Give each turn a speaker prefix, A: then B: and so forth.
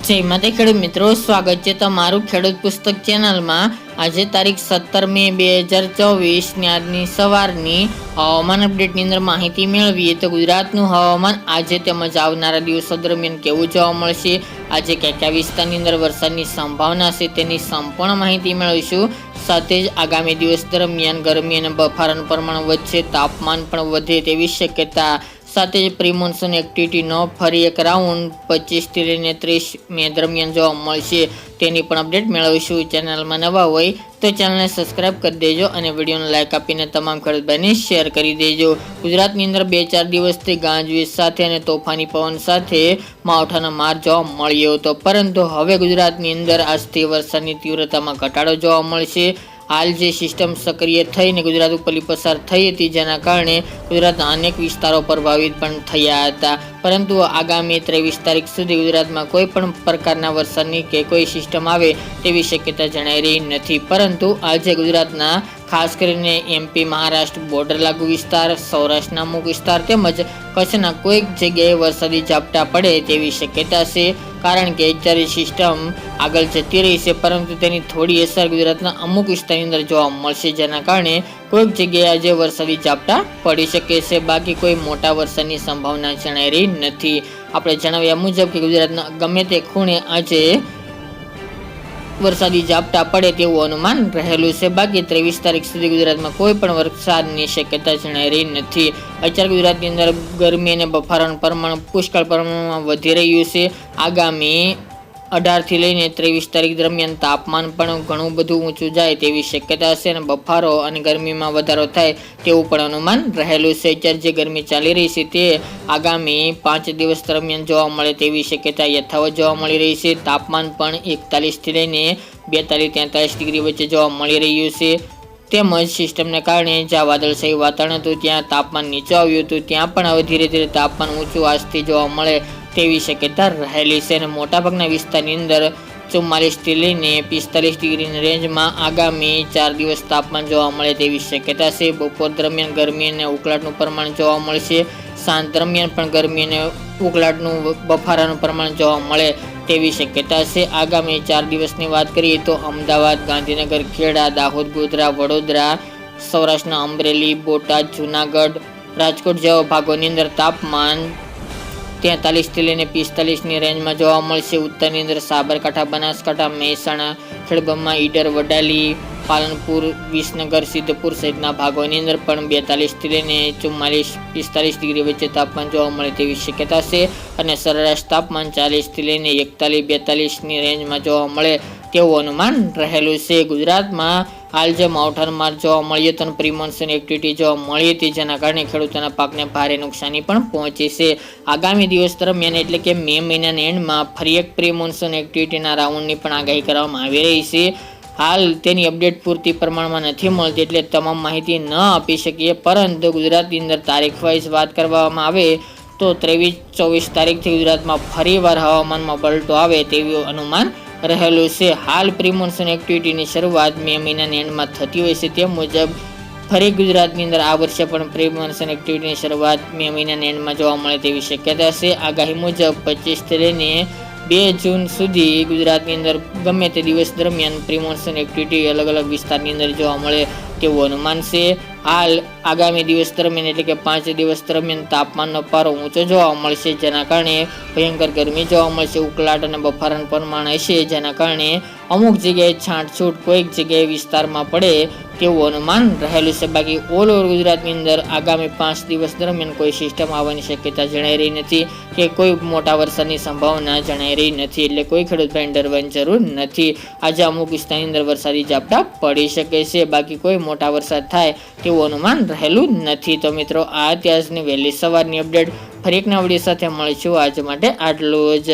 A: જય માતા ખેડૂત મિત્રો, સ્વાગત છે તમારું ખેડૂત પુસ્તક ચેનલમાં। આજે તારીખ 17 મે 2024 ની આજની સવારની હવામાન અપડેટની અંદર માહિતી મેળવીએ તો ગુજરાતનું હવામાન આજે તેમજ આવનારા દિવસો દરમિયાન કેવું જોવા મળશે, આજે કયા કયા વિસ્તારની અંદર વરસાદની સંભાવના છે તેની સંપૂર્ણ માહિતી મેળવીશું। સાથે જ આગામી દિવસ દરમિયાન ગરમી અને બફારાનું પ્રમાણ વધશે, તાપમાન પણ વધે તેવી શક્યતા, સાથે જ પ્રી મોન્સૂન એક્ટિવિટીનો ફરી એક રાઉન્ડ 25 થી લઈને 30 મે દરમિયાન જોવા મળશે તેની પણ અપડેટ મેળવીશું। ચેનલમાં નવા હોય તો ચેનલને સબસ્ક્રાઇબ કરી દેજો અને વિડીયોને લાઇક આપીને તમામ ખેડૂત ભાઈને શેર કરી દેજો। ગુજરાતની અંદર 2-4 દિવસથી ગાજવીજ સાથે અને તોફાની પવન સાથે માવઠાનો માર જોવા મળ્યો હતો, પરંતુ હવે ગુજરાતની અંદર આજથી વરસાદની તીવ્રતામાં ઘટાડો જોવા મળશે। હાલ જે સિસ્ટમ સક્રિય થઈને ગુજરાત ઉપર પસાર થઈ હતી, જેના કારણે ગુજરાતના અનેક વિસ્તારો પ્રભાવિત પણ થયા હતા, પરંતુ આગામી 23 તારીખ સુધી ગુજરાતમાં કોઈ પણ પ્રકારના વરસાદની કે કોઈ સિસ્ટમ આવે તેવી શક્યતા જણાઈ રહી નથી। પરંતુ આજે ગુજરાતના ખાસ કરીને એમપી મહારાષ્ટ્ર બોર્ડર લાગુ વિસ્તાર, સૌરાષ્ટ્રના અમુક વિસ્તાર તેમજ કચ્છના કોઈક જગ્યાએ વરસાદી ઝાપટા પડે તેવી શક્યતા છે, કારણ કે અત્યારે સિસ્ટમ આગળ જતી રહી છે, પરંતુ તેની થોડી અસર ગુજરાતના અમુક વિસ્તારની અંદર જોવા મળશે, જેના કારણે કોઈક જગ્યાએ આજે વરસાદી ઝાપટા પડી શકે છે, બાકી કોઈ મોટા વરસાદની સંભાવના જણાઈ રહી નથી। આપણે જણાવ્યા મુજબ કે ગુજરાતના ગમે તે ખૂણે આજે વરસાદી ઝાપટા પડે તેવું અનુમાન રહેલું છે, બાકી 23 તારીખ સુધી ગુજરાતમાં કોઈ પણ વરસાદની શક્યતા જણાઈ રહી નથી। અત્યારે ગુજરાતની અંદર ગરમી અને બફારાનું પ્રમાણ પુષ્કળ પ્રમાણમાં વધી રહ્યું છે। આગામી 18 થી લઈને 23 તારીખ દરમિયાન તાપમાન પણ ઘણું બધું ઊંચું જાય તેવી શક્યતા છે અને બફારો અને ગરમીમાં વધારો થાય તેવું પણ અનુમાન રહેલું છે। અત્યારે જે ગરમી ચાલી રહી છે તે આગામી 5 દિવસ દરમિયાન જોવા મળે તેવી શક્યતા યથાવત જોવા મળી રહી છે। તાપમાન પણ 41 થી લઈને 42-43 ડિગ્રી વચ્ચે જોવા મળી રહ્યું છે, તેમજ સિસ્ટમને કારણે જ્યાં વાદળછાયું વાતાવરણ હતું ત્યાં તાપમાન નીચું આવ્યું હતું, ત્યાં પણ હવે ધીરે ધીરે તાપમાન ઊંચું આજથી જોવા મળે તેવી શક્યતા રહેલી છે અને મોટાભાગના વિસ્તારની અંદર 44 થી લઈને 45 ડિગ્રીની રેન્જમાં આગામી 4 દિવસ તાપમાન જોવા મળે તેવી શક્યતા છે। બપોર દરમિયાન ગરમી અને ઉકળાટનું પ્રમાણ જોવા મળશે, સાંજ દરમિયાન પણ ગરમી અને ઉકળાટનું બફારાનું પ્રમાણ જોવા મળે તેવી શક્યતા છે। આગામી 4 દિવસની વાત કરીએ તો અમદાવાદ, ગાંધીનગર, ખેડા, દાહોદ, ગોધરા, વડોદરા, સૌરાષ્ટ્રના અમરેલી, બોટાદ, જુનાગઢ, રાજકોટ જેવા ભાગોની અંદર તાપમાન 43 થી લઈને 45 ની રેન્જમાં જોવા મળશે। ઉત્તરની અંદર સાબરકાંઠા, બનાસકાંઠા, મહેસાણા, ખેડબ્રહ્મા, ઈડર, વડાલી, પાલનપુર, વિસનગર, સિદ્ધપુર સહિતના ભાગોની અંદર પણ 42 થી લઈને 44-45 ડિગ્રી વચ્ચે તાપમાન જોવા મળે તેવી શક્યતા છે અને સરેરાશ તાપમાન 40 થી લઈને 41-42 ની રેન્જમાં જોવા મળે તેવું અનુમાન રહેલું છે। ગુજરાતમાં હાલ જે માવઠાનો માર જોવા મળ્યો હતો અને પ્રી મોન્સૂન એક્ટિવિટી જોવા મળી હતી, જેના કારણે ખેડૂતોના પાકને ભારે નુકસાની પણ પહોંચી છે। આગામી દિવસ દરમિયાન એટલે કે મે મહિનાના એન્ડમાં ફરી એક પ્રી મોન્સૂન એક્ટિવિટીના રાઉન્ડની પણ આગાહી કરવામાં આવી રહી છે। હાલ તેની અપડેટ પૂરતી પ્રમાણમાં નથી મળતી, એટલે તમામ માહિતી ન આપી શકીએ, પરંતુ ગુજરાતની અંદર તારીખ વાઇઝ વાત કરવામાં આવે તો 23-24 તારીખથી ગુજરાતમાં ફરીવાર હવામાનમાં પલટો આવે તેવું અનુમાન રહેલું છે। હાલ પ્રી મોન્સૂન એક્ટિવિટીની શરૂઆત મે મહિનાના એન્ડમાં થતી હોય છે, તે મુજબ ફરી ગુજરાતની અંદર આ વર્ષે પણ પ્રી મોન્સૂન એક્ટિવિટીની શરૂઆત મે મહિનાના એન્ડમાં જોવા મળે તેવી શક્યતા છે। આગાહી મુજબ 25 થી લઈને 2 જૂન સુધી ગુજરાતની અંદર ગમે તે દિવસ દરમિયાન પ્રી મોન્સૂન એક્ટિવિટી અલગ અલગ વિસ્તારની અંદર જોવા મળે તેવું અનુમાન છે। હાલ આગામી દિવસ દરમિયાન એટલે કે 5 દિવસ દરમિયાન તાપમાનનો પારો ઊંચો જોવા મળશે, જેના કારણે ભયંકર ગરમી જોવા મળશે, ઉકળાટ અને બફારાનું પ્રમાણ હશે, જેના કારણે અમુક જગ્યાએ છાંટછૂટ કોઈક જગ્યાએ વિસ્તારમાં પડે તેવું અનુમાન રહેલું છે। બાકી ઓલ ઓવર ગુજરાતની અંદર આગામી 5 દિવસ દરમિયાન કોઈ સિસ્ટમ આવવાની શક્યતા જણાઈ રહી નથી કે કોઈ મોટા વરસાદની સંભાવના જણાઈ રહી નથી, એટલે કોઈ ખેડૂત ભાઈને ડરવાની જરૂર નથી। આજે અમુક વિસ્તારની અંદર વરસાદી ઝાપટા પડી શકે છે, બાકી કોઈ મોટા વરસાદ થાય તેવું અનુમાન રહેલું નથી। તો મિત્રો, આ અત્યારની વહેલી સવારની અપડેટ, ફરી એક નવા વિડીયો સાથે મળીશું, આજ માટે આટલું જ।